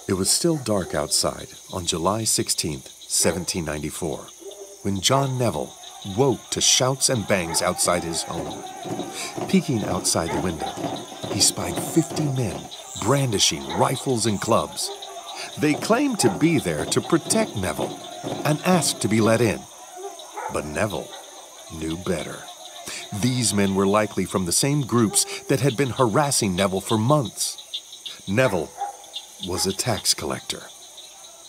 It was still dark outside on July 16, 1794, when John Neville woke to shouts and bangs outside his home. Peeking outside the window, he spied 50 men brandishing rifles and clubs. They claimed to be there to protect Neville and asked to be let in. But Neville knew better. These men were likely from the same groups that had been harassing Neville for months. Neville was a tax collector,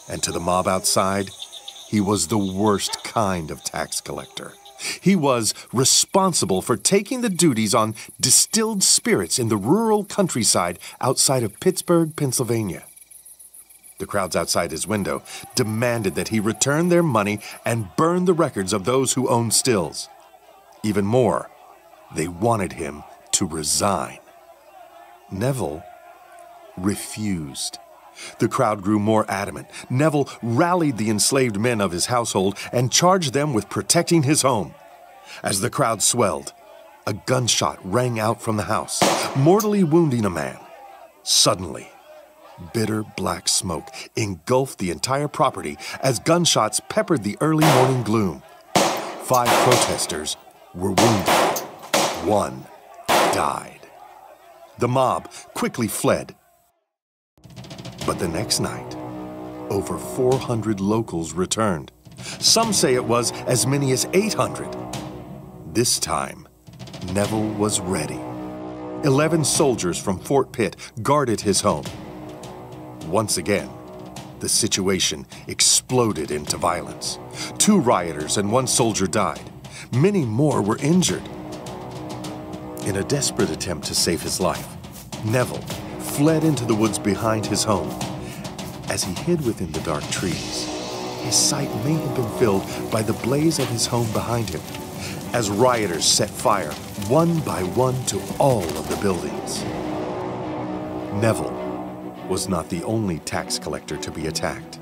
and to the mob outside, he was the worst kind of tax collector. He was responsible for taking the duties on distilled spirits in the rural countryside outside of Pittsburgh, Pennsylvania. The crowds outside his window demanded that he return their money and burn the records of those who owned stills. Even more, they wanted him to resign. Neville refused. The crowd grew more adamant. Neville rallied the enslaved men of his household and charged them with protecting his home. As the crowd swelled, a gunshot rang out from the house, mortally wounding a man. Suddenly, bitter black smoke engulfed the entire property as gunshots peppered the early morning gloom. 5 protesters were wounded. 1 died. The mob quickly fled. But the next night, over 400 locals returned. Some say it was as many as 800. This time, Neville was ready. 11 soldiers from Fort Pitt guarded his home. Once again, the situation exploded into violence. 2 rioters and 1 soldier died. Many more were injured. In a desperate attempt to save his life, Neville fled into the woods behind his home. As he hid within the dark trees, his sight may have been filled by the blaze of his home behind him, as rioters set fire one by one to all of the buildings. Neville was not the only tax collector to be attacked.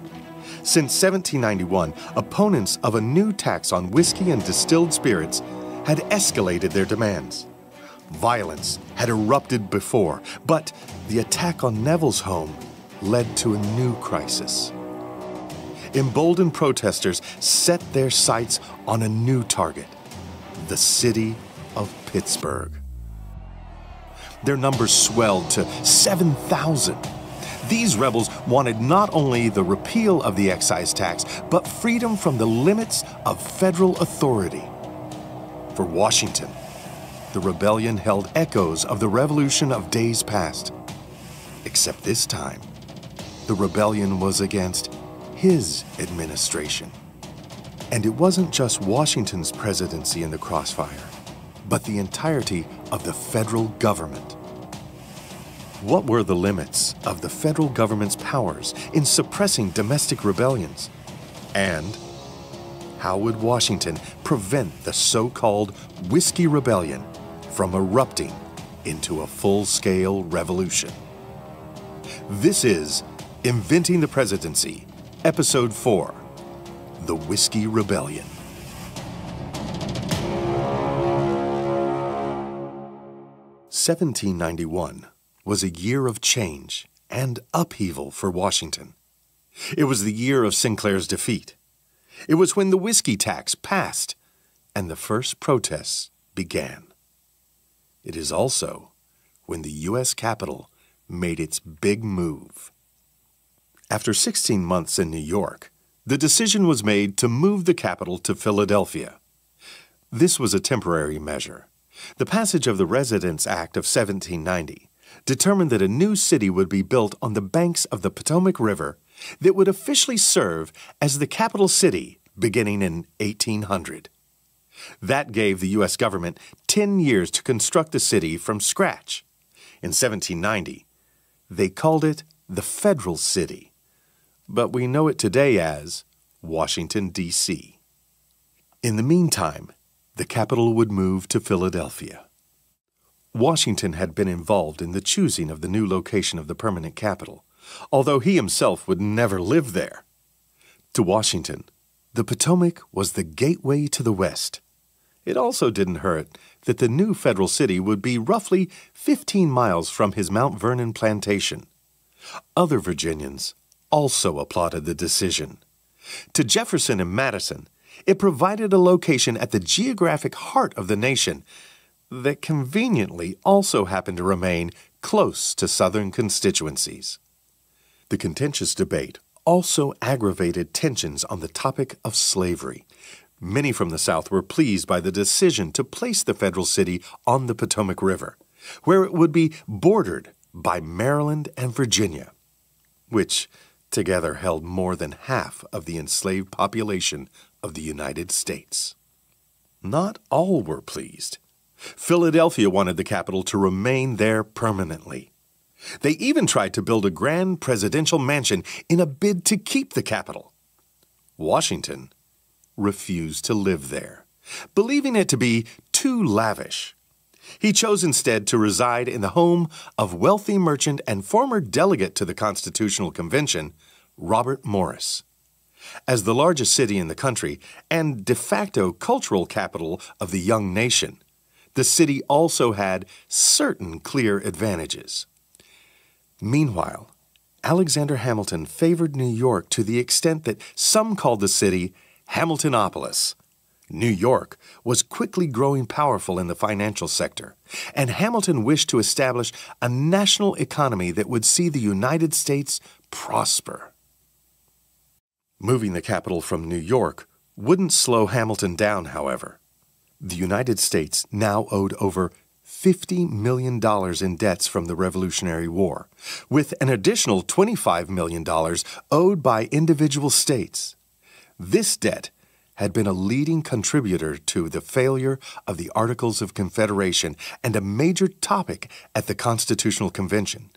Since 1791, opponents of a new tax on whiskey and distilled spirits had escalated their demands. Violence had erupted before, but the attack on Neville's home led to a new crisis. Emboldened protesters set their sights on a new target, the city of Pittsburgh. Their numbers swelled to 7,000. These rebels wanted not only the repeal of the excise tax, but freedom from the limits of federal authority. For Washington, the rebellion held echoes of the revolution of days past. Except this time, the rebellion was against his administration. And it wasn't just Washington's presidency in the crossfire, but the entirety of the federal government. What were the limits of the federal government's powers in suppressing domestic rebellions? And how would Washington prevent the so-called Whiskey Rebellion from erupting into a full-scale revolution? This is Inventing the Presidency, Episode 4, The Whiskey Rebellion. (1791) was a year of change and upheaval for Washington. It was the year of Sinclair's defeat. It was when the whiskey tax passed and the first protests began. It is also when the U.S. Capitol made its big move. After 16 months in New York, the decision was made to move the capital to Philadelphia. This was a temporary measure. The passage of the Residence Act of 1790 determined that a new city would be built on the banks of the Potomac River that would officially serve as the capital city beginning in 1800. That gave the U.S. government 10 years to construct the city from scratch. In 1790, they called it the Federal City, but we know it today as Washington, D.C. In the meantime, the capital would move to Philadelphia. Washington had been involved in the choosing of the new location of the permanent capital, although he himself would never live there. To Washington, the Potomac was the gateway to the West. It also didn't hurt that the new federal city would be roughly 15 miles from his Mount Vernon plantation. Other Virginians also applauded the decision. To Jefferson and Madison, it provided a location at the geographic heart of the nation that conveniently also happened to remain close to Southern constituencies. The contentious debate also aggravated tensions on the topic of slavery. Many from the South were pleased by the decision to place the federal city on the Potomac River, where it would be bordered by Maryland and Virginia, which together held more than half of the enslaved population of the United States. Not all were pleased. Philadelphia wanted the capital to remain there permanently. They even tried to build a grand presidential mansion in a bid to keep the capital. Washington refused to live there, believing it to be too lavish. He chose instead to reside in the home of wealthy merchant and former delegate to the Constitutional Convention, Robert Morris. As the largest city in the country and de facto cultural capital of the young nation, the city also had certain clear advantages. Meanwhile, Alexander Hamilton favored New York to the extent that some called the city Hamiltonopolis. New York was quickly growing powerful in the financial sector, and Hamilton wished to establish a national economy that would see the United States prosper. Moving the capital from New York wouldn't slow Hamilton down, however. The United States now owed over $50 million in debts from the Revolutionary War, with an additional $25 million owed by individual states. This debt had been a leading contributor to the failure of the Articles of Confederation and a major topic at the Constitutional Convention.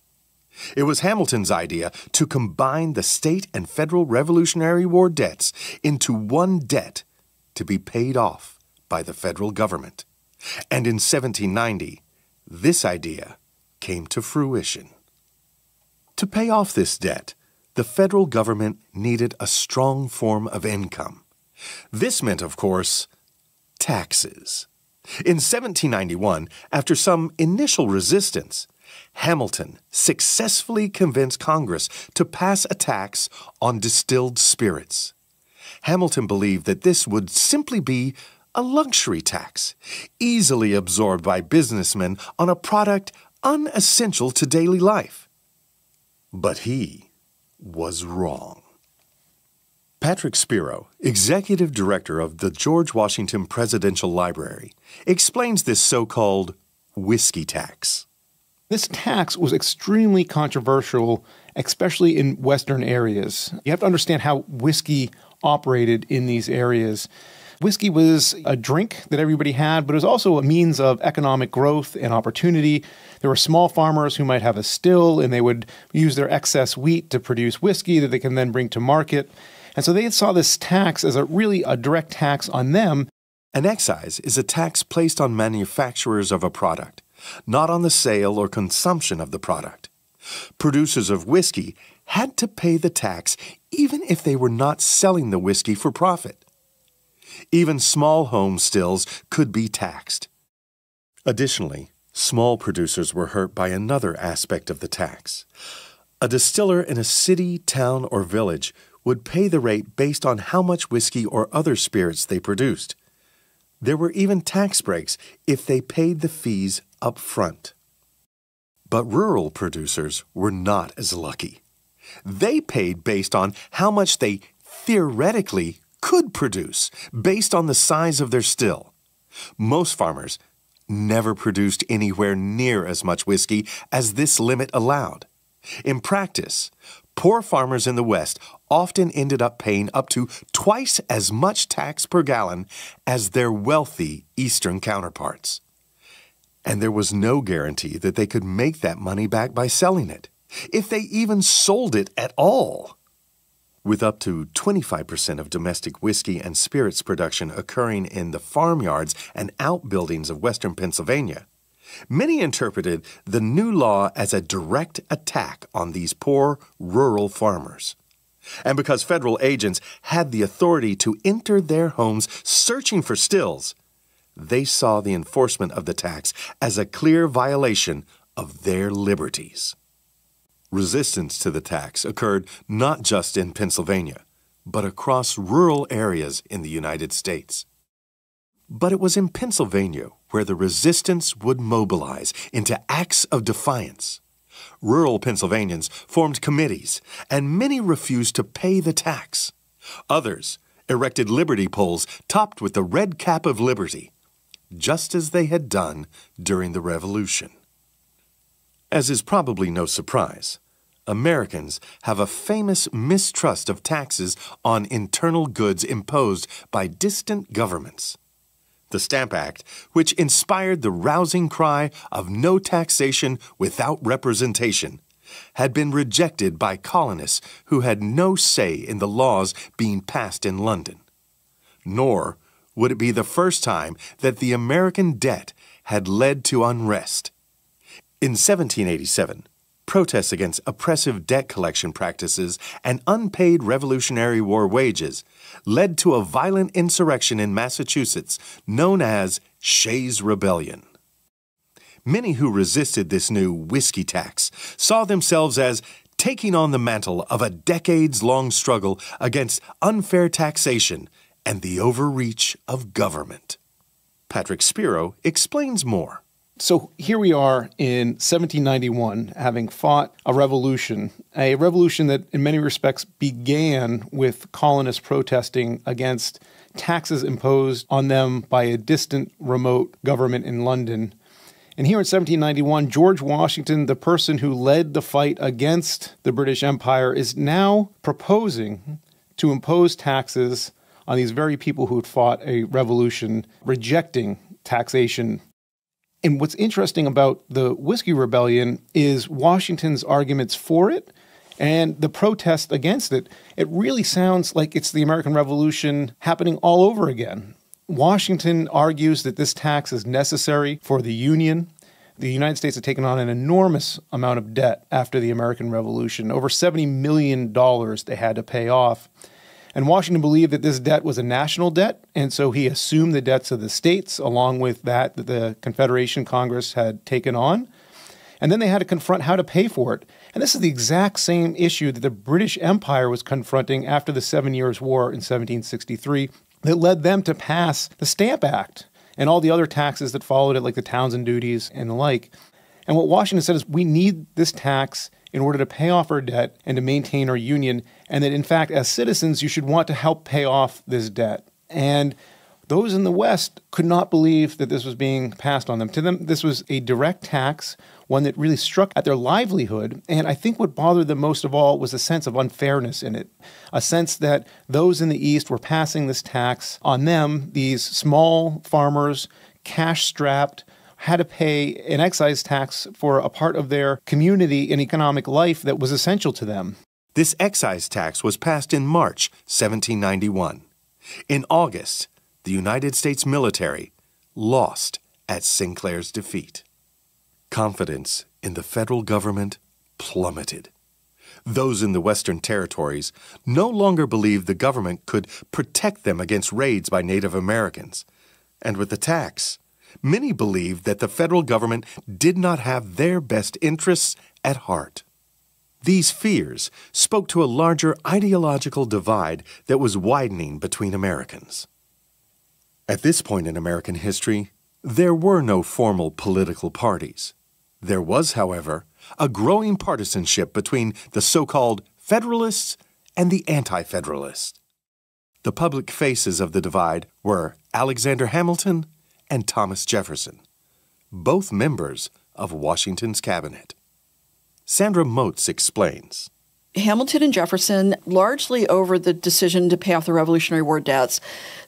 It was Hamilton's idea to combine the state and federal Revolutionary War debts into one debt to be paid off by the federal government. And in 1790, this idea came to fruition. To pay off this debt, the federal government needed a strong form of income. This meant, of course, taxes. In 1791, after some initial resistance, Hamilton successfully convinced Congress to pass a tax on distilled spirits. Hamilton believed that this would simply be a luxury tax, easily absorbed by businessmen on a product unessential to daily life. But he was wrong. Patrick Spiro, executive director of the George Washington Presidential Library, explains this so-called whiskey tax. This tax was extremely controversial, especially in Western areas. You have to understand how whiskey operated in these areas. Whiskey was a drink that everybody had, but it was also a means of economic growth and opportunity. There were small farmers who might have a still, and they would use their excess wheat to produce whiskey that they can then bring to market. And so they saw this tax as a direct tax on them. An excise is a tax placed on manufacturers of a product, not on the sale or consumption of the product. Producers of whiskey had to pay the tax even if they were not selling the whiskey for profit. Even small home stills could be taxed. Additionally, small producers were hurt by another aspect of the tax. A distiller in a city, town, or village would pay the rate based on how much whiskey or other spirits they produced. There were even tax breaks if they paid the fees up front. But rural producers were not as lucky. They paid based on how much they theoretically could produce based on the size of their still. Most farmers never produced anywhere near as much whiskey as this limit allowed. In practice, poor farmers in the West often ended up paying up to twice as much tax per gallon as their wealthy Eastern counterparts. And there was no guarantee that they could make that money back by selling it, if they even sold it at all. With up to 25% of domestic whiskey and spirits production occurring in the farmyards and outbuildings of western Pennsylvania, many interpreted the new law as a direct attack on these poor rural farmers. And because federal agents had the authority to enter their homes searching for stills, they saw the enforcement of the tax as a clear violation of their liberties. Resistance to the tax occurred not just in Pennsylvania, but across rural areas in the United States. But it was in Pennsylvania where the resistance would mobilize into acts of defiance. Rural Pennsylvanians formed committees, and many refused to pay the tax. Others erected liberty poles topped with the red cap of liberty, just as they had done during the Revolution. As is probably no surprise, Americans have a famous mistrust of taxes on internal goods imposed by distant governments. The Stamp Act, which inspired the rousing cry of no taxation without representation, had been rejected by colonists who had no say in the laws being passed in London. Nor would it be the first time that the American debt had led to unrest. In 1787, protests against oppressive debt collection practices and unpaid Revolutionary War wages led to a violent insurrection in Massachusetts known as Shays' Rebellion. Many who resisted this new whiskey tax saw themselves as taking on the mantle of a decades-long struggle against unfair taxation and the overreach of government. Patrick Spiro explains more. So here we are in 1791, having fought a revolution that in many respects began with colonists protesting against taxes imposed on them by a distant, remote government in London. And here in 1791, George Washington, the person who led the fight against the British Empire, is now proposing to impose taxes on these very people who had fought a revolution, rejecting taxation. And what's interesting about the Whiskey Rebellion is Washington's arguments for it and the protest against it. It really sounds like it's the American Revolution happening all over again. Washington argues that this tax is necessary for the Union. The United States had taken on an enormous amount of debt after the American Revolution, over $70 million they had to pay off. And Washington believed that this debt was a national debt, and so he assumed the debts of the states along with that the Confederation Congress had taken on. And then they had to confront how to pay for it. And this is the exact same issue that the British Empire was confronting after the 7 Years' War in 1763 that led them to pass the Stamp Act and all the other taxes that followed it, like the Townsend duties and the like. And what Washington said is we need this tax in order to pay off our debt and to maintain our union, and that, in fact, as citizens, you should want to help pay off this debt. And those in the West could not believe that this was being passed on them. To them, this was a direct tax, one that really struck at their livelihood. And I think what bothered them most of all was a sense of unfairness in it, a sense that those in the East were passing this tax on them, these small farmers, cash-strapped, had to pay an excise tax for a part of their community and economic life that was essential to them. This excise tax was passed in March 1791. In August, the United States military lost at Sinclair's defeat. Confidence in the federal government plummeted. Those in the Western territories no longer believed the government could protect them against raids by Native Americans. And with the tax, many believed that the federal government did not have their best interests at heart. These fears spoke to a larger ideological divide that was widening between Americans. At this point in American history, there were no formal political parties. There was, however, a growing partisanship between the so-called Federalists and the Anti-Federalists. The public faces of the divide were Alexander Hamilton and Thomas Jefferson, both members of Washington's cabinet. Sandra Motes explains. Hamilton and Jefferson, largely over the decision to pay off the Revolutionary War debts,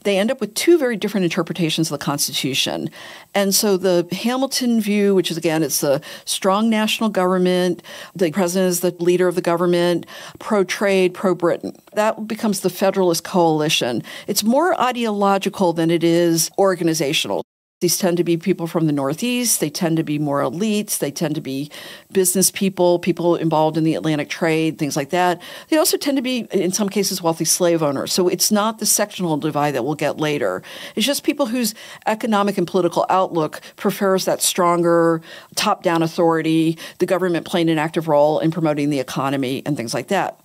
they end up with two very different interpretations of the Constitution. And so the Hamilton view, which is, again, it's a strong national government, the president is the leader of the government, pro-trade, pro-Britain. That becomes the Federalist coalition. It's more ideological than it is organizational. These tend to be people from the Northeast. They tend to be more elites. They tend to be business people, people involved in the Atlantic trade, things like that. They also tend to be, in some cases, wealthy slave owners. So it's not the sectional divide that we'll get later. It's just people whose economic and political outlook prefers that stronger top-down authority, the government playing an active role in promoting the economy and things like that.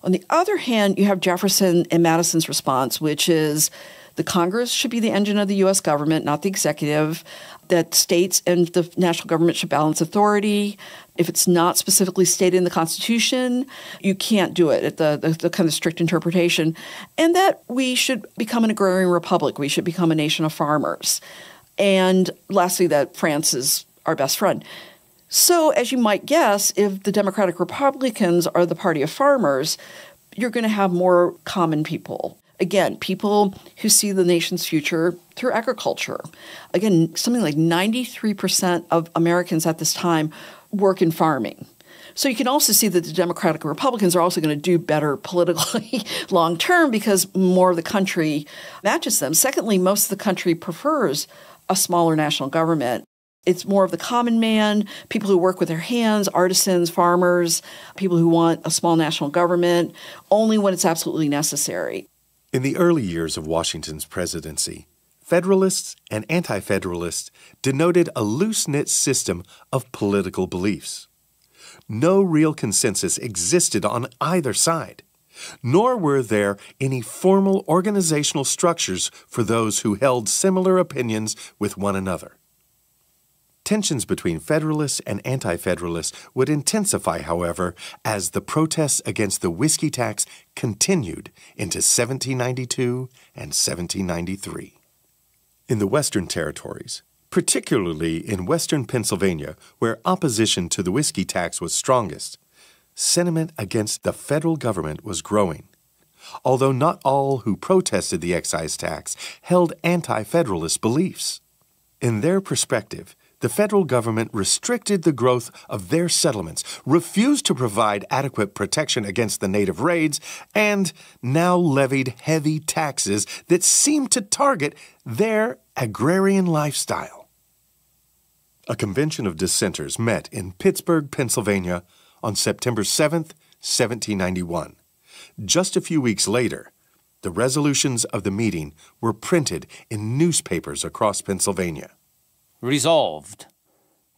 On the other hand, you have Jefferson and Madison's response, which is the Congress should be the engine of the U.S. government, not the executive, that states and the national government should balance authority. If it's not specifically stated in the Constitution, you can't do it at the kind of strict interpretation. And that we should become an agrarian republic. We should become a nation of farmers. And lastly, that France is our best friend. So as you might guess, if the Democratic Republicans are the party of farmers, you're going to have more common people. Again, people who see the nation's future through agriculture. Again, something like 93% of Americans at this time work in farming. So you can also see that the Democratic Republicans are also going to do better politically long term because more of the country matches them. Secondly, most of the country prefers a smaller national government. It's more of the common man, people who work with their hands, artisans, farmers, people who want a small national government, only when it's absolutely necessary. In the early years of Washington's presidency, Federalists and Anti-Federalists denoted a loose-knit system of political beliefs. No real consensus existed on either side, nor were there any formal organizational structures for those who held similar opinions with one another. Tensions between Federalists and Anti-Federalists would intensify, however, as the protests against the whiskey tax continued into 1792 and 1793. In the Western Territories, particularly in western Pennsylvania, where opposition to the whiskey tax was strongest, sentiment against the federal government was growing, although not all who protested the excise tax held anti-federalist beliefs. In their perspective, the federal government restricted the growth of their settlements, refused to provide adequate protection against the native raids, and now levied heavy taxes that seemed to target their agrarian lifestyle. A convention of dissenters met in Pittsburgh, Pennsylvania on September 7, 1791. Just a few weeks later, the resolutions of the meeting were printed in newspapers across Pennsylvania. Resolved,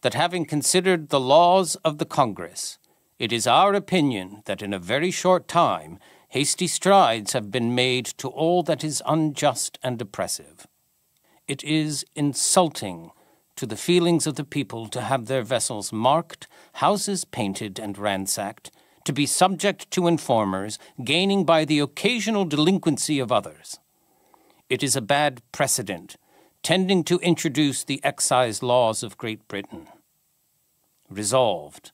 that having considered the laws of the Congress, it is our opinion that in a very short time hasty strides have been made to all that is unjust and oppressive. It is insulting to the feelings of the people to have their vessels marked, houses painted and ransacked, to be subject to informers, gaining by the occasional delinquency of others. It is a bad precedent, tending to introduce the excise laws of Great Britain. Resolved,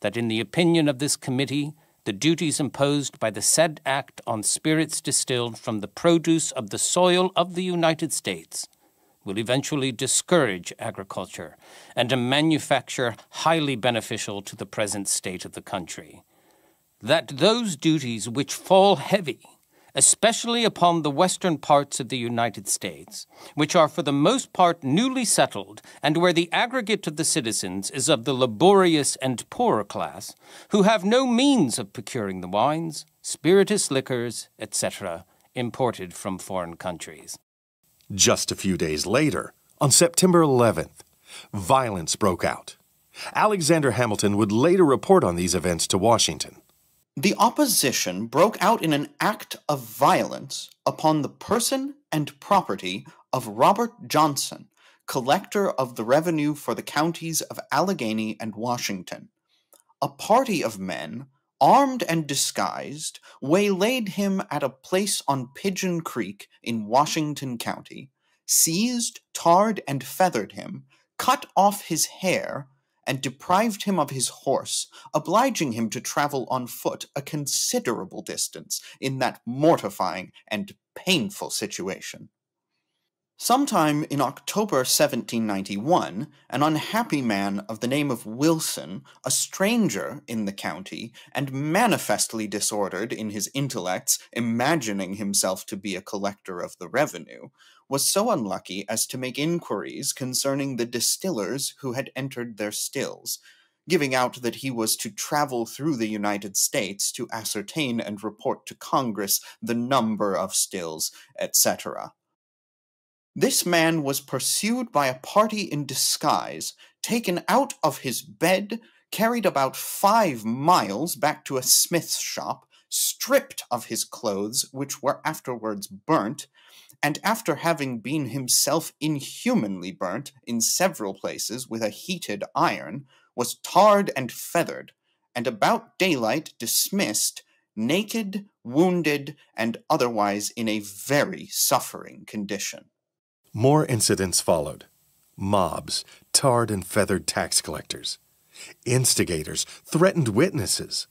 that in the opinion of this committee, the duties imposed by the said act on spirits distilled from the produce of the soil of the United States will eventually discourage agriculture and a manufacture highly beneficial to the present state of the country. That those duties which fall heavy, especially upon the western parts of the United States, which are for the most part newly settled, and where the aggregate of the citizens is of the laborious and poorer class, who have no means of procuring the wines, spirituous liquors, etc., imported from foreign countries. Just a few days later, on September 11th, violence broke out. Alexander Hamilton would later report on these events to Washington. The opposition broke out in an act of violence upon the person and property of Robert Johnson, collector of the revenue for the counties of Allegheny and Washington. A party of men, armed and disguised, waylaid him at a place on Pigeon Creek in Washington County, seized, tarred, and feathered him, cut off his hair, and deprived him of his horse, obliging him to travel on foot a considerable distance in that mortifying and painful situation. Sometime in October 1791, an unhappy man of the name of Wilson, a stranger in the county, and manifestly disordered in his intellects, imagining himself to be a collector of the revenue, was so unlucky as to make inquiries concerning the distillers who had entered their stills, giving out that he was to travel through the United States to ascertain and report to Congress the number of stills, etc. This man was pursued by a party in disguise, taken out of his bed, carried about 5 miles back to a smith's shop, stripped of his clothes, which were afterwards burnt, and after having been himself inhumanly burnt in several places with a heated iron, was tarred and feathered, and about daylight dismissed, naked, wounded, and otherwise in a very suffering condition. More incidents followed. Mobs tarred and feathered tax collectors. Instigators threatened witnesses.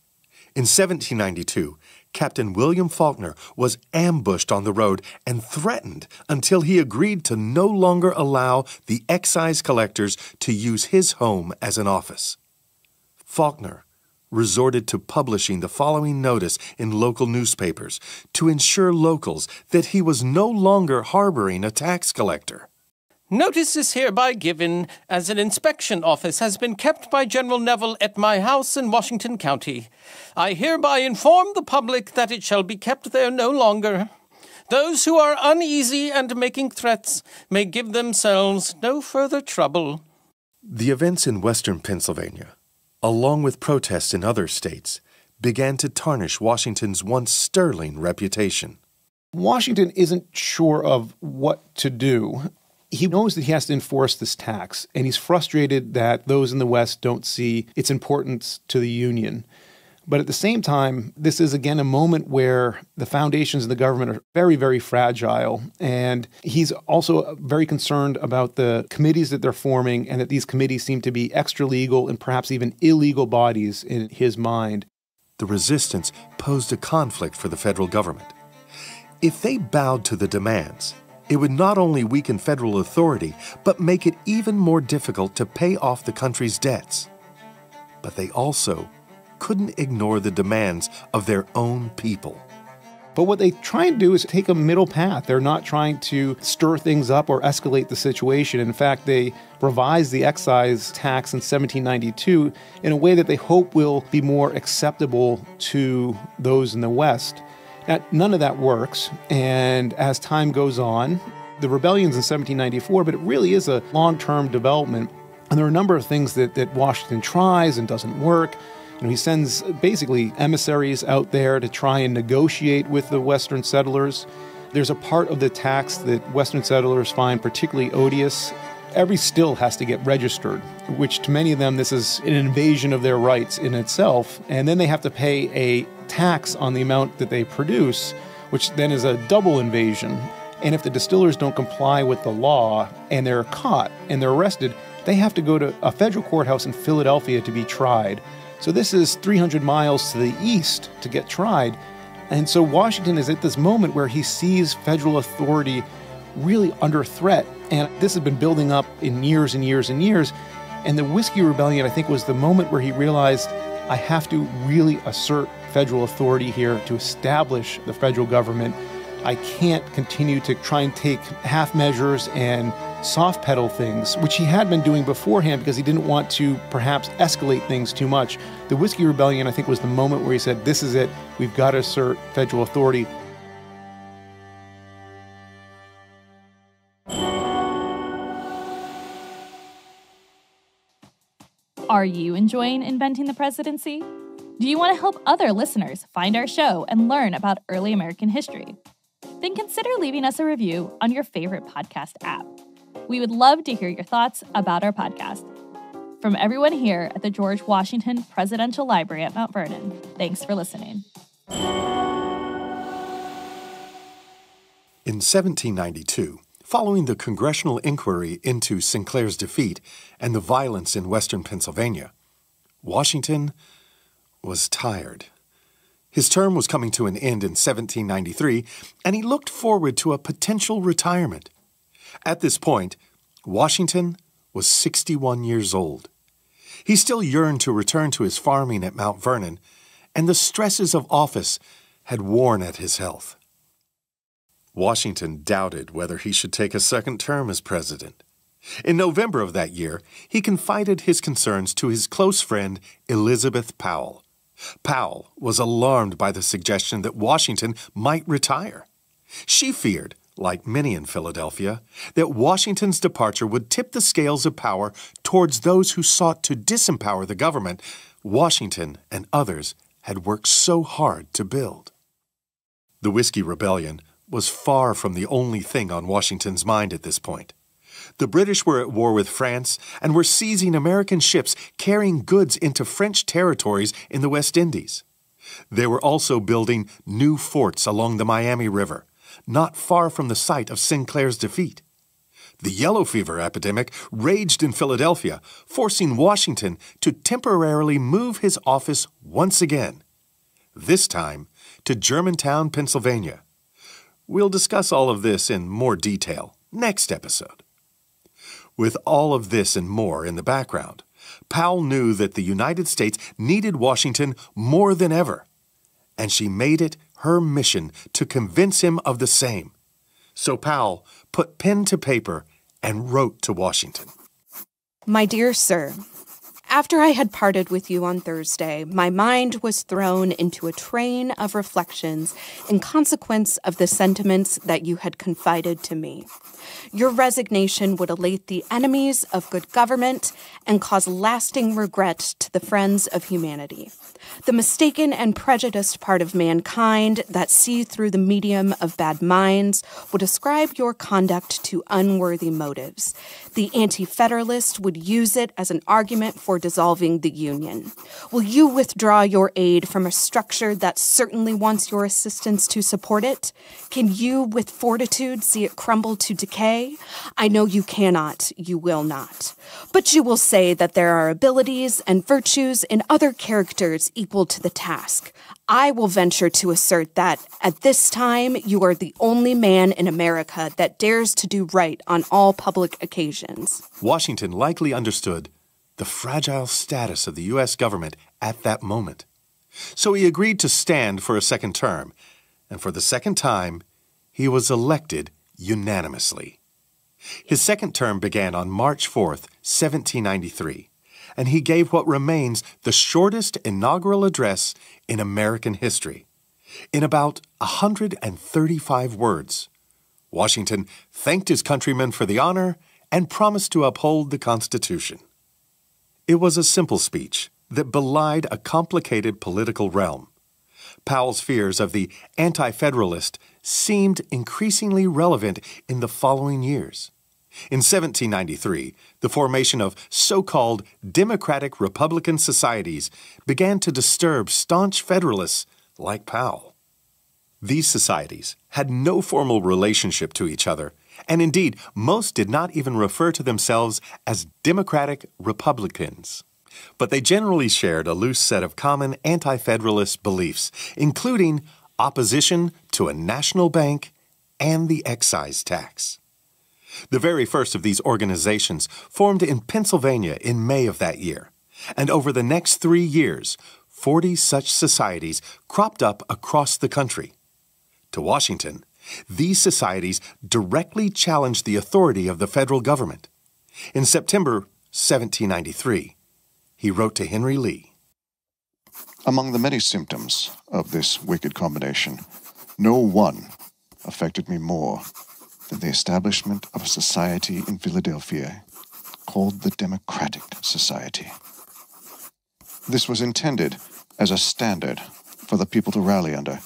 In 1792, Captain William Faulkner was ambushed on the road and threatened until he agreed to no longer allow the excise collectors to use his home as an office. Faulkner resorted to publishing the following notice in local newspapers to ensure locals that he was no longer harboring a tax collector. Notice is hereby given as an inspection office has been kept by General Neville at my house in Washington County. I hereby inform the public that it shall be kept there no longer. Those who are uneasy and making threats may give themselves no further trouble. The events in western Pennsylvania, along with protests in other states, began to tarnish Washington's once sterling reputation. Washington isn't sure of what to do. He knows that he has to enforce this tax, and he's frustrated that those in the West don't see its importance to the Union. But at the same time, this is again a moment where the foundations of the government are very, very fragile. And he's also very concerned about the committees that they're forming, and that these committees seem to be extra-legal and perhaps even illegal bodies in his mind. The resistance posed a conflict for the federal government. If they bowed to the demands, it would not only weaken federal authority, but make it even more difficult to pay off the country's debts. But they also couldn't ignore the demands of their own people. But what they try and do is take a middle path. They're not trying to stir things up or escalate the situation. In fact, they revised the excise tax in 1792 in a way that they hope will be more acceptable to those in the West. Now, none of that works, and as time goes on, the rebellion's in 1794, but it really is a long-term development, and there are a number of things that Washington tries and doesn't work. He sends basically emissaries out there to try and negotiate with the Western settlers. There's a part of the tax that Western settlers find particularly odious. Every still has to get registered, which to many of them, this is an invasion of their rights in itself. And then they have to pay a tax on the amount that they produce, which then is a double invasion. And if the distillers don't comply with the law and they're caught and they're arrested, they have to go to a federal courthouse in Philadelphia to be tried. So this is 300 miles to the east to get tried. And so Washington is at this moment where he sees federal authority really under threat. And this has been building up in years and years and years. And the Whiskey Rebellion, I think, was the moment where he realized, I have to really assert federal authority here to establish the federal government. I can't continue to try and take half measures and soft pedal things, which he had been doing beforehand because he didn't want to perhaps escalate things too much. The Whiskey Rebellion, I think, was the moment where he said, this is it. We've got to assert federal authority. Are you enjoying Inventing the Presidency? Do you want to help other listeners find our show and learn about early American history? Then consider leaving us a review on your favorite podcast app. We would love to hear your thoughts about our podcast. From everyone here at the George Washington Presidential Library at Mount Vernon, thanks for listening. In 1792, following the congressional inquiry into Sinclair's defeat and the violence in western Pennsylvania, Washington was tired. His term was coming to an end in 1793, and he looked forward to a potential retirement. At this point, Washington was 61 years old. He still yearned to return to his farming at Mount Vernon, and the stresses of office had worn at his health. Washington doubted whether he should take a second term as president. In November of that year, he confided his concerns to his close friend Elizabeth Powell. Powell was alarmed by the suggestion that Washington might retire. She feared, like many in Philadelphia, that Washington's departure would tip the scales of power towards those who sought to disempower the government Washington and others had worked so hard to build. The Whiskey Rebellion was far from the only thing on Washington's mind at this point. The British were at war with France and were seizing American ships carrying goods into French territories in the West Indies. They were also building new forts along the Miami River, not far from the site of Sinclair's defeat. The yellow fever epidemic raged in Philadelphia, forcing Washington to temporarily move his office once again, this time to Germantown, Pennsylvania. We'll discuss all of this in more detail next episode. With all of this and more in the background, Powell knew that the United States needed Washington more than ever, and she made it her mission to convince him of the same. So Powell put pen to paper and wrote to Washington. My dear sir, after I had parted with you on Thursday, my mind was thrown into a train of reflections in consequence of the sentiments that you had confided to me. Your resignation would elate the enemies of good government and cause lasting regret to the friends of humanity. The mistaken and prejudiced part of mankind that see through the medium of bad minds would ascribe your conduct to unworthy motives. The anti-federalist would use it as an argument for dissolving the Union. Will you withdraw your aid from a structure that certainly wants your assistance to support it? Can you, with fortitude, see it crumble to decay? I know you cannot, you will not. But you will say that there are abilities and virtues in other characters equal to the task. I will venture to assert that, at this time, you are the only man in America that dares to do right on all public occasions. Washington likely understood the fragile status of the U.S. government at that moment. So he agreed to stand for a second term, and for the second time, he was elected unanimously. His second term began on March 4th, 1793, and he gave what remains the shortest inaugural address in American history. In about 135 words, Washington thanked his countrymen for the honor and promised to uphold the Constitution. It was a simple speech that belied a complicated political realm. Powell's fears of the anti-federalist seemed increasingly relevant in the following years. In 1793, the formation of so-called Democratic Republican societies began to disturb staunch Federalists like Powell. These societies had no formal relationship to each other, and indeed, most did not even refer to themselves as Democratic Republicans. But they generally shared a loose set of common anti-federalist beliefs, including opposition to a national bank and the excise tax. The very first of these organizations formed in Pennsylvania in May of that year, and over the next 3 years, 40 such societies cropped up across the country. To Washington, these societies directly challenged the authority of the federal government. In September 1793, he wrote to Henry Lee, Among the many symptoms of this wicked combination, no one affected me more than the establishment of a society in Philadelphia called the Democratic Society. This was intended as a standard for the people to rally under,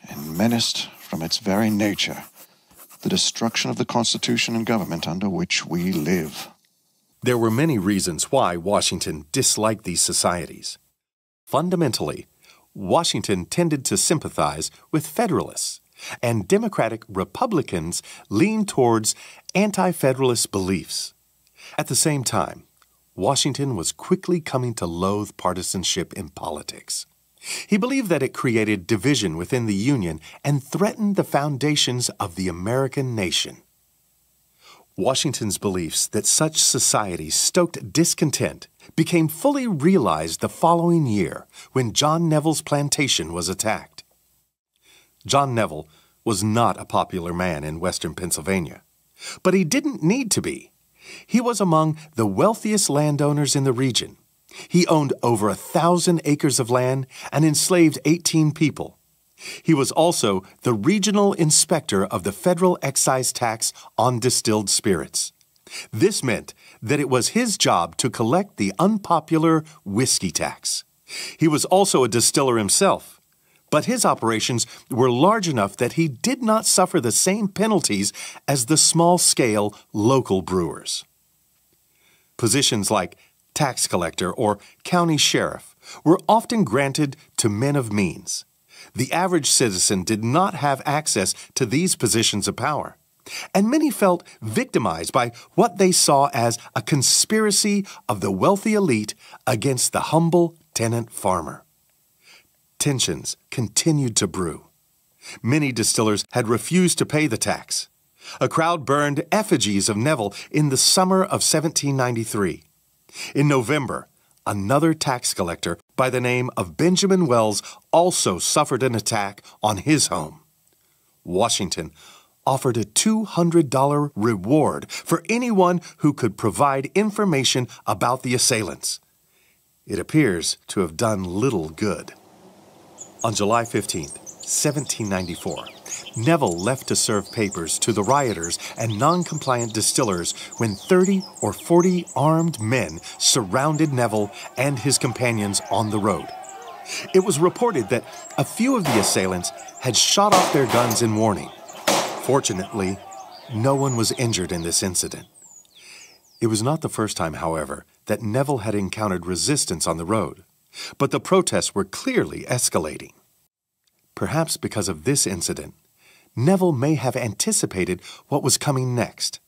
and menaced from its very nature the destruction of the Constitution and government under which we live. There were many reasons why Washington disliked these societies. Fundamentally, Washington tended to sympathize with Federalists, and Democratic Republicans leaned towards anti-Federalist beliefs. At the same time, Washington was quickly coming to loathe partisanship in politics. He believed that it created division within the Union and threatened the foundations of the American nation. Washington's beliefs that such societies stoked discontent became fully realized the following year when John Neville's plantation was attacked. John Neville was not a popular man in western Pennsylvania, but he didn't need to be. He was among the wealthiest landowners in the region. He owned over 1,000 acres of land and enslaved 18 people. He was also the regional inspector of the federal excise tax on distilled spirits. This meant that it was his job to collect the unpopular whiskey tax. He was also a distiller himself, but his operations were large enough that he did not suffer the same penalties as the small-scale local brewers. Positions like tax collector or county sheriff were often granted to men of means. The average citizen did not have access to these positions of power, and many felt victimized by what they saw as a conspiracy of the wealthy elite against the humble tenant farmer. Tensions continued to brew. Many distillers had refused to pay the tax. A crowd burned effigies of Neville in the summer of 1793. In November, another tax collector by the name of Benjamin Wells also suffered an attack on his home. Washington offered a $200 reward for anyone who could provide information about the assailants. It appears to have done little good. On July 15, 1794, Neville left to serve papers to the rioters and non-compliant distillers when 30 or 40 armed men surrounded Neville and his companions on the road. It was reported that a few of the assailants had shot off their guns in warning. Fortunately, no one was injured in this incident. It was not the first time, however, that Neville had encountered resistance on the road, but the protests were clearly escalating. Perhaps because of this incident, Neville may have anticipated what was coming next.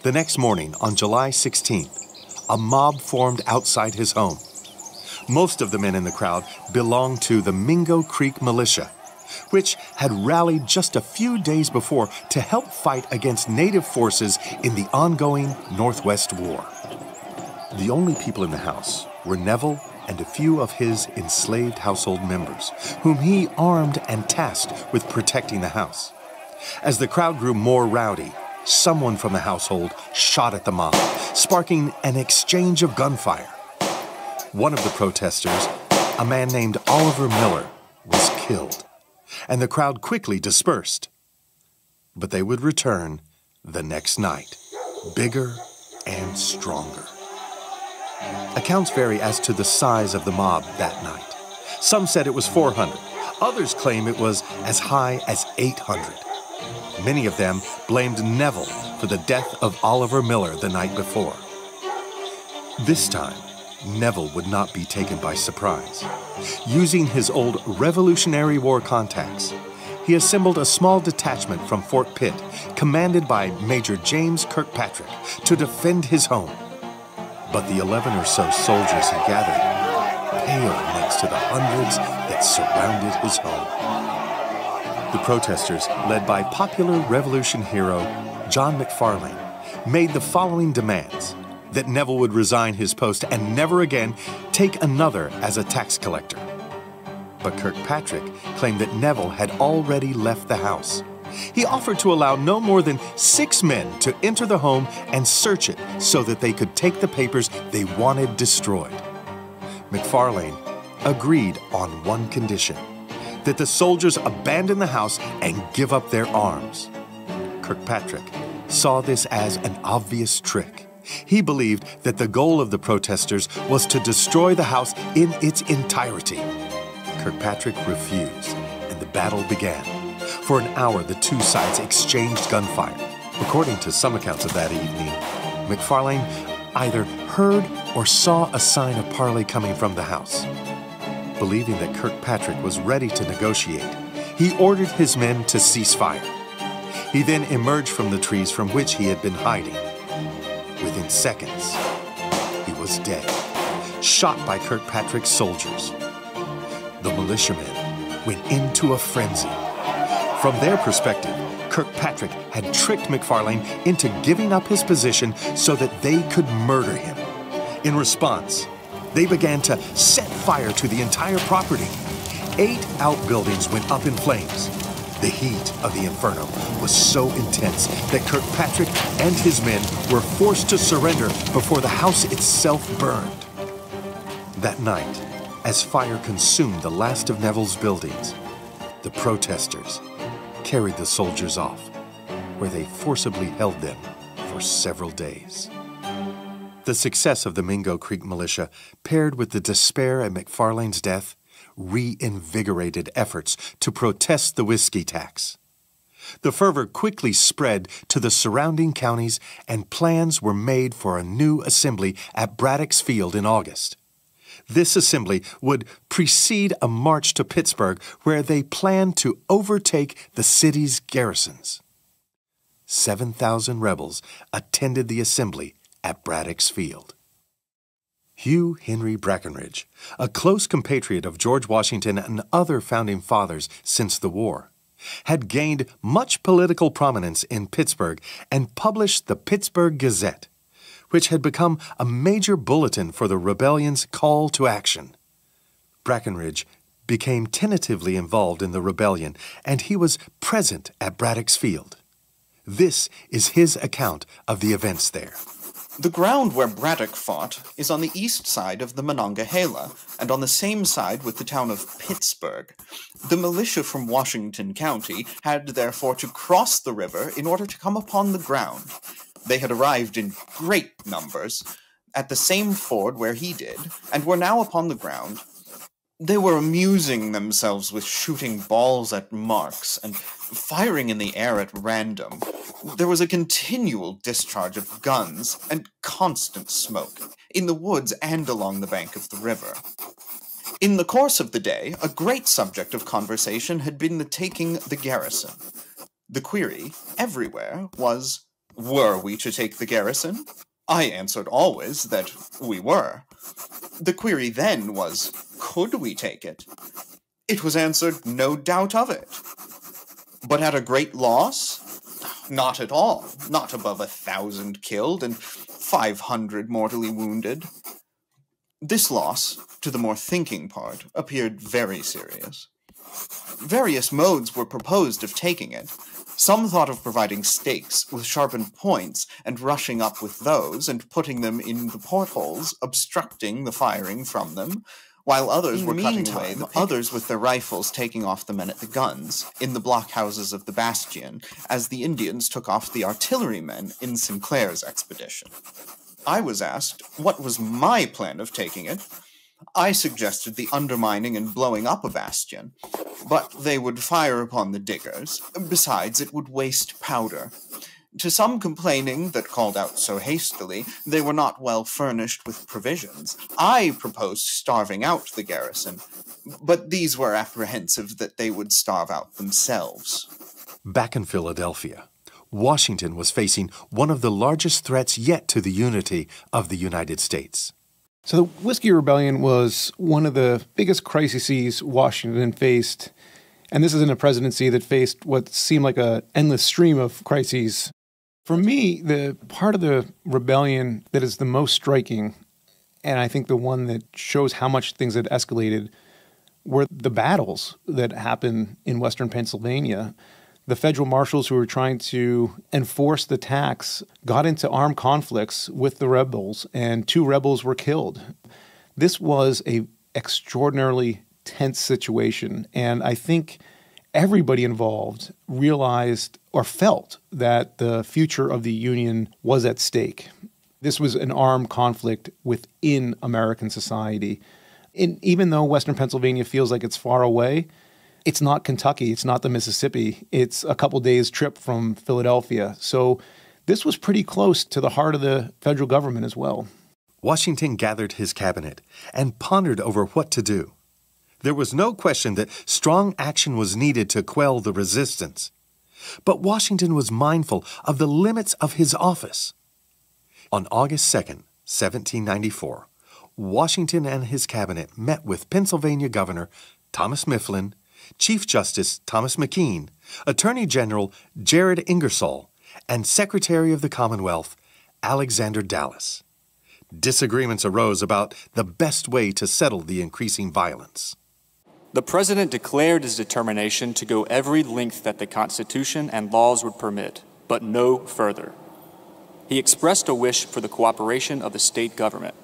The next morning, on July 16th, a mob formed outside his home. Most of the men in the crowd belonged to the Mingo Creek Militia, which had rallied just a few days before to help fight against native forces in the ongoing Northwest War. The only people in the house were Neville and a few of his enslaved household members, whom he armed and tasked with protecting the house. As the crowd grew more rowdy, someone from the household shot at the mob, sparking an exchange of gunfire. One of the protesters, a man named Oliver Miller, was killed, and the crowd quickly dispersed. But they would return the next night, bigger and stronger. Accounts vary as to the size of the mob that night. Some said it was 400. Others claim it was as high as 800. Many of them blamed Neville for the death of Oliver Miller the night before. This time, Neville would not be taken by surprise. Using his old Revolutionary War contacts, he assembled a small detachment from Fort Pitt, commanded by Major James Kirkpatrick, to defend his home. But the 11 or so soldiers he gathered paled next to the hundreds that surrounded his home. The protesters, led by popular Revolution hero John McFarlane, made the following demands: that Neville would resign his post and never again take another as a tax collector. But Kirkpatrick claimed that Neville had already left the house. He offered to allow no more than 6 men to enter the home and search it so that they could take the papers they wanted destroyed. McFarlane agreed on one condition: that the soldiers abandon the house and give up their arms. Kirkpatrick saw this as an obvious trick. He believed that the goal of the protesters was to destroy the house in its entirety. Kirkpatrick refused, and the battle began. For an hour, the two sides exchanged gunfire. According to some accounts of that evening, McFarlane either heard or saw a sign of parley coming from the house. Believing that Kirkpatrick was ready to negotiate, he ordered his men to cease fire. He then emerged from the trees from which he had been hiding. Within seconds, he was dead, shot by Kirkpatrick's soldiers. The militiamen went into a frenzy. From their perspective, Kirkpatrick had tricked McFarlane into giving up his position so that they could murder him. In response, they began to set fire to the entire property. 8 outbuildings went up in flames. The heat of the inferno was so intense that Kirkpatrick and his men were forced to surrender before the house itself burned. That night, as fire consumed the last of Neville's buildings, the protesters carried the soldiers off, where they forcibly held them for several days. The success of the Mingo Creek militia, paired with the despair at McFarlane's death, reinvigorated efforts to protest the whiskey tax. The fervor quickly spread to the surrounding counties, and plans were made for a new assembly at Braddock's Field in August. This assembly would precede a march to Pittsburgh, where they planned to overtake the city's garrisons. 7,000 rebels attended the assembly at Braddock's Field. Hugh Henry Brackenridge, a close compatriot of George Washington and other founding fathers since the war, had gained much political prominence in Pittsburgh and published the Pittsburgh Gazette, which had become a major bulletin for the rebellion's call to action. Brackenridge became tentatively involved in the rebellion, and he was present at Braddock's Field. This is his account of the events there. The ground where Braddock fought is on the east side of the Monongahela, and on the same side with the town of Pittsburgh. The militia from Washington County had therefore to cross the river in order to come upon the ground. They had arrived in great numbers at the same ford where he did, and were now upon the ground. They were amusing themselves with shooting balls at marks and firing in the air at random. There was a continual discharge of guns and constant smoke in the woods and along the bank of the river. In the course of the day, a great subject of conversation had been the taking the garrison. The query everywhere was, were we to take the garrison? I answered always that we were. The query then was, could we take it? It was answered, no doubt of it. But at a great loss? Not at all. Not above 1,000 killed and 500 mortally wounded. This loss, to the more thinking part, appeared very serious. Various modes were proposed of taking it. Some thought of providing stakes with sharpened points and rushing up with those and putting them in the portholes, obstructing the firing from them, while others were cutting away, others with their rifles taking off the men at the guns, in the blockhouses of the bastion, as the Indians took off the artillerymen in Sinclair's expedition. I was asked what was my plan of taking it. I suggested the undermining and blowing up a bastion, but they would fire upon the diggers. Besides, it would waste powder. To some complaining that called out so hastily, they were not well furnished with provisions. I proposed starving out the garrison, but these were apprehensive that they would starve out themselves. Back in Philadelphia, Washington was facing one of the largest threats yet to the unity of the United States. So the Whiskey Rebellion was one of the biggest crises Washington faced, and this is in a presidency that faced what seemed like an endless stream of crises. For me, the part of the rebellion that is the most striking, and I think the one that shows how much things had escalated, were the battles that happened in western Pennsylvania. The federal marshals who were trying to enforce the tax got into armed conflicts with the rebels, and 2 rebels were killed. This was an extraordinarily tense situation, and I think everybody involved realized or felt that the future of the Union was at stake. This was an armed conflict within American society. And even though western Pennsylvania feels like it's far away, it's not Kentucky, it's not the Mississippi, it's a couple days trip from Philadelphia. So this was pretty close to the heart of the federal government as well. Washington gathered his cabinet and pondered over what to do. There was no question that strong action was needed to quell the resistance. But Washington was mindful of the limits of his office. On August 2nd, 1794, Washington and his cabinet met with Pennsylvania Governor Thomas Mifflin, Chief Justice Thomas McKean, Attorney General Jared Ingersoll, and Secretary of the Commonwealth Alexander Dallas. Disagreements arose about the best way to settle the increasing violence. The President declared his determination to go every length that the Constitution and laws would permit, but no further. He expressed a wish for the cooperation of the state government,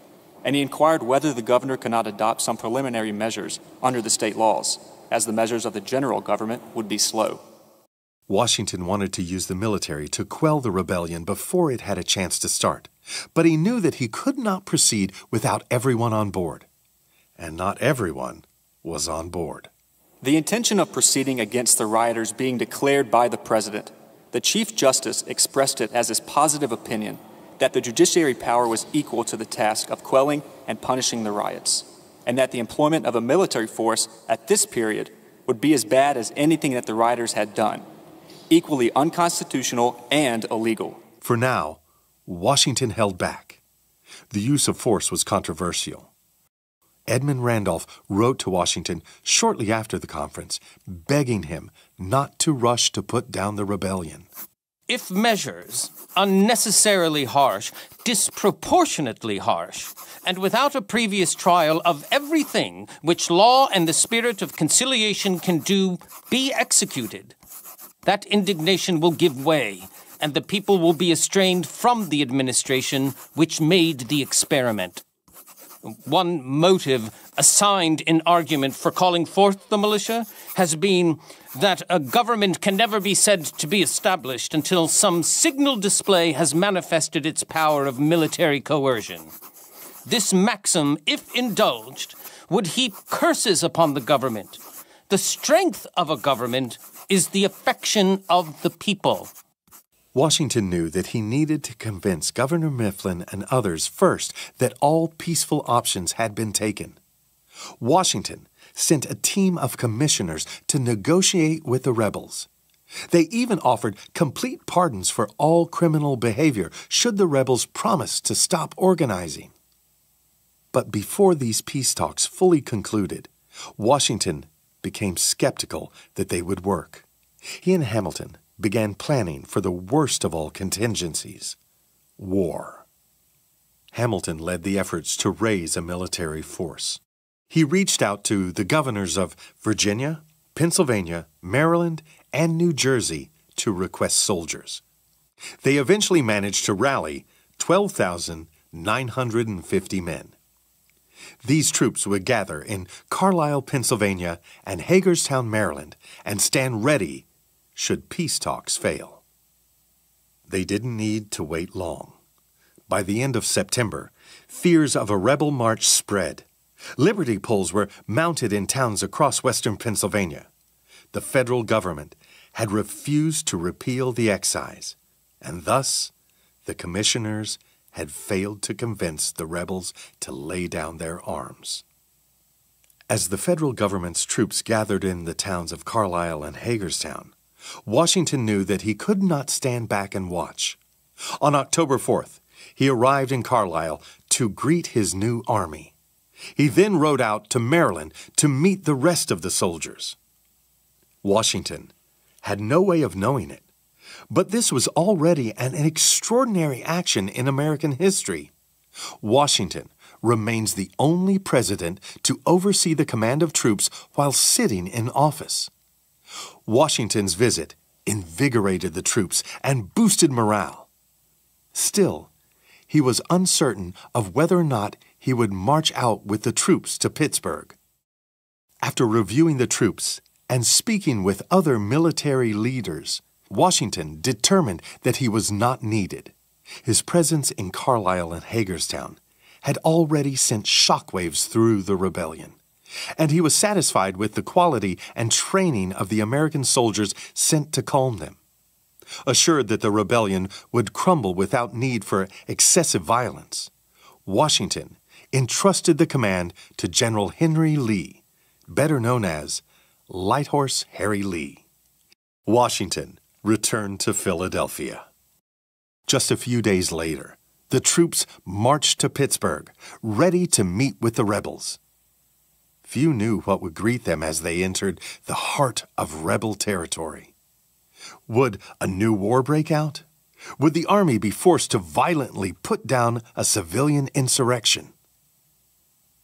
and he inquired whether the governor could not adopt some preliminary measures under the state laws, as the measures of the general government would be slow. Washington wanted to use the military to quell the rebellion before it had a chance to start, but he knew that he could not proceed without everyone on board. And not everyone was on board. The intention of proceeding against the rioters being declared by the President, the Chief Justice expressed it as his positive opinion that the judiciary power was equal to the task of quelling and punishing the riots, and that the employment of a military force at this period would be as bad as anything that the rioters had done, equally unconstitutional and illegal. For now, Washington held back. The use of force was controversial. Edmund Randolph wrote to Washington shortly after the conference, begging him not to rush to put down the rebellion. If measures, unnecessarily harsh, disproportionately harsh, and without a previous trial of everything which law and the spirit of conciliation can do, be executed, that indignation will give way, and the people will be estranged from the administration which made the experiment. One motive assigned in argument for calling forth the militia has been that a government can never be said to be established until some signal display has manifested its power of military coercion. This maxim, if indulged, would heap curses upon the government. The strength of a government is the affection of the people. Washington knew that he needed to convince Governor Mifflin and others first that all peaceful options had been taken. Washington sent a team of commissioners to negotiate with the rebels. They even offered complete pardons for all criminal behavior should the rebels promise to stop organizing. But before these peace talks fully concluded, Washington became skeptical that they would work. He and Hamilton began planning for the worst of all contingencies, war. Hamilton led the efforts to raise a military force. He reached out to the governors of Virginia, Pennsylvania, Maryland, and New Jersey to request soldiers. They eventually managed to rally 12,950 men. These troops would gather in Carlisle, Pennsylvania, and Hagerstown, Maryland, and stand ready should peace talks fail. They didn't need to wait long. By the end of September, fears of a rebel march spread. Liberty poles were mounted in towns across western Pennsylvania. The federal government had refused to repeal the excise, and thus the commissioners had failed to convince the rebels to lay down their arms. As the federal government's troops gathered in the towns of Carlisle and Hagerstown, Washington knew that he could not stand back and watch. On October 4th, he arrived in Carlisle to greet his new army. He then rode out to Maryland to meet the rest of the soldiers. Washington had no way of knowing it, but this was already an extraordinary action in American history. Washington remains the only president to oversee the command of troops while sitting in office. Washington's visit invigorated the troops and boosted morale. Still, he was uncertain of whether or not he would march out with the troops to Pittsburgh. After reviewing the troops and speaking with other military leaders, Washington determined that he was not needed. His presence in Carlisle and Hagerstown had already sent shockwaves through the rebellion, and he was satisfied with the quality and training of the American soldiers sent to calm them. Assured that the rebellion would crumble without need for excessive violence, Washington entrusted the command to General Henry Lee, better known as Light Horse Harry Lee. Washington returned to Philadelphia. Just a few days later, the troops marched to Pittsburgh, ready to meet with the rebels. Few knew what would greet them as they entered the heart of rebel territory. Would a new war break out? Would the army be forced to violently put down a civilian insurrection?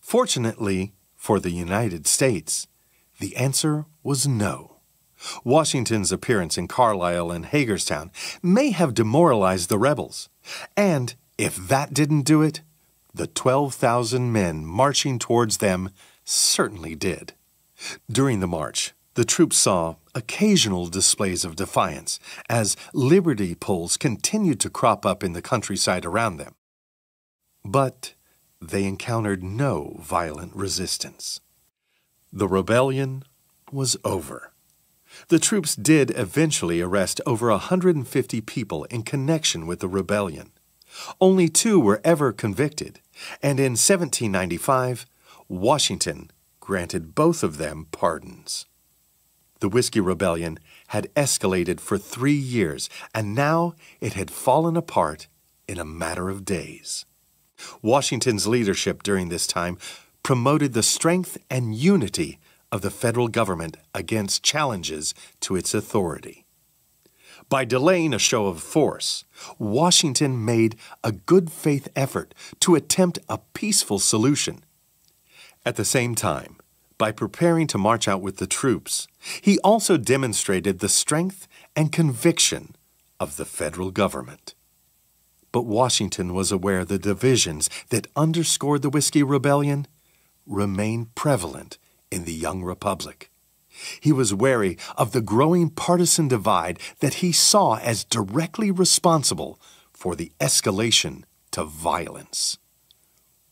Fortunately for the United States, The answer was no. Washington's appearance in Carlisle and Hagerstown may have demoralized the rebels, and if that didn't do it, the 12,000 men marching towards them certainly did. During the march, the troops saw occasional displays of defiance as liberty poles continued to crop up in the countryside around them. But they encountered no violent resistance. The rebellion was over. The troops did eventually arrest over 150 people in connection with the rebellion. Only 2 were ever convicted, and in 1795, Washington granted both of them pardons. The Whiskey Rebellion had escalated for 3 years, and now it had fallen apart in a matter of days. Washington's leadership during this time promoted the strength and unity of the federal government against challenges to its authority. By delaying a show of force, Washington made a good faith effort to attempt a peaceful solution. At the same time, by preparing to march out with the troops, he also demonstrated the strength and conviction of the federal government. But Washington was aware the divisions that underscored the Whiskey Rebellion remained prevalent in the young republic. He was wary of the growing partisan divide that he saw as directly responsible for the escalation to violence.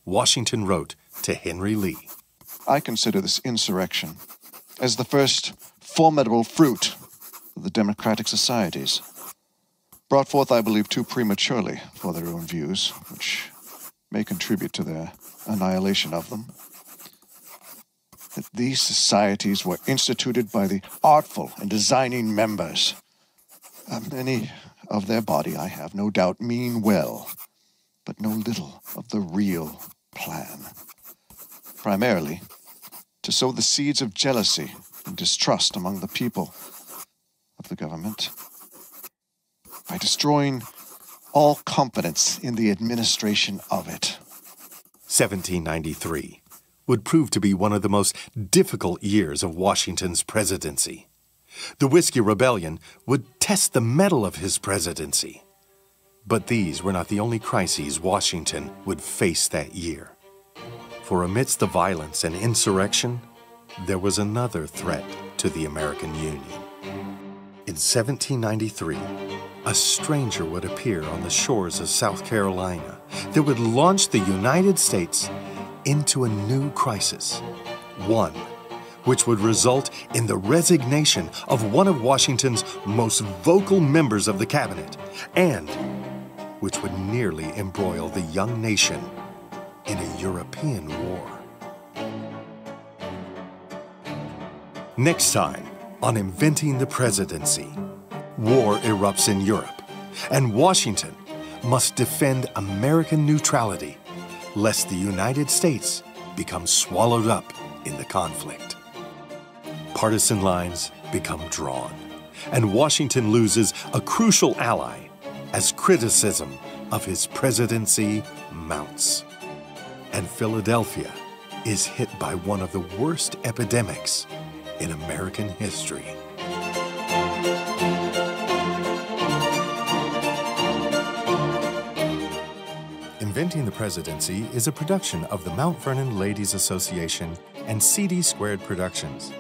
Washington wrote to Henry Lee, I consider this insurrection as the first formidable fruit of the democratic societies, brought forth, I believe, too prematurely for their own views, which may contribute to their annihilation of them. That these societies were instituted by the artful and designing members. Many of their body, I have no doubt, mean well, but know little of the real plan. Primarily, to sow the seeds of jealousy and distrust among the people of the government by destroying all confidence in the administration of it. 1793 would prove to be one of the most difficult years of Washington's presidency. The Whiskey Rebellion would test the mettle of his presidency. But these were not the only crises Washington would face that year. For amidst the violence and insurrection, there was another threat to the American Union. In 1793, a stranger would appear on the shores of South Carolina that would launch the United States into a new crisis, one which would result in the resignation of one of Washington's most vocal members of the cabinet, and which would nearly embroil the young nation in a European war. Next time on Inventing the Presidency, war erupts in Europe, and Washington must defend American neutrality lest the United States become swallowed up in the conflict. Partisan lines become drawn, and Washington loses a crucial ally as criticism of his presidency mounts. And Philadelphia is hit by one of the worst epidemics in American history. Inventing the Presidency is a production of the Mount Vernon Ladies Association and CD Squared Productions.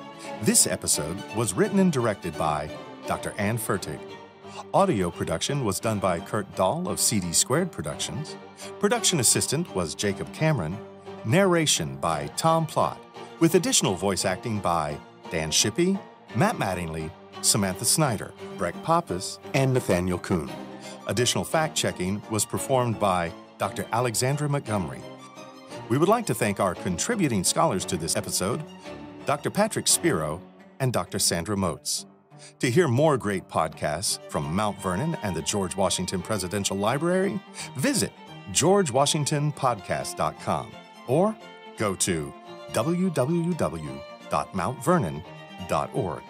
This episode was written and directed by Dr. Ann Fertig. Audio production was done by Kurt Dahl of CD Squared Productions. Production assistant was Jacob Cameron. Narration by Tom Plott, with additional voice acting by Dan Shippey, Matt Mattingly, Samantha Snyder, Breck Pappas, and Nathaniel Kuhn. Additional fact-checking was performed by Dr. Alexandra Montgomery. We would like to thank our contributing scholars to this episode, Dr. Patrick Spiro and Dr. Sandra Motes. To hear more great podcasts from Mount Vernon and the George Washington Presidential Library, visit georgewashingtonpodcast.com or go to www.mountvernon.org.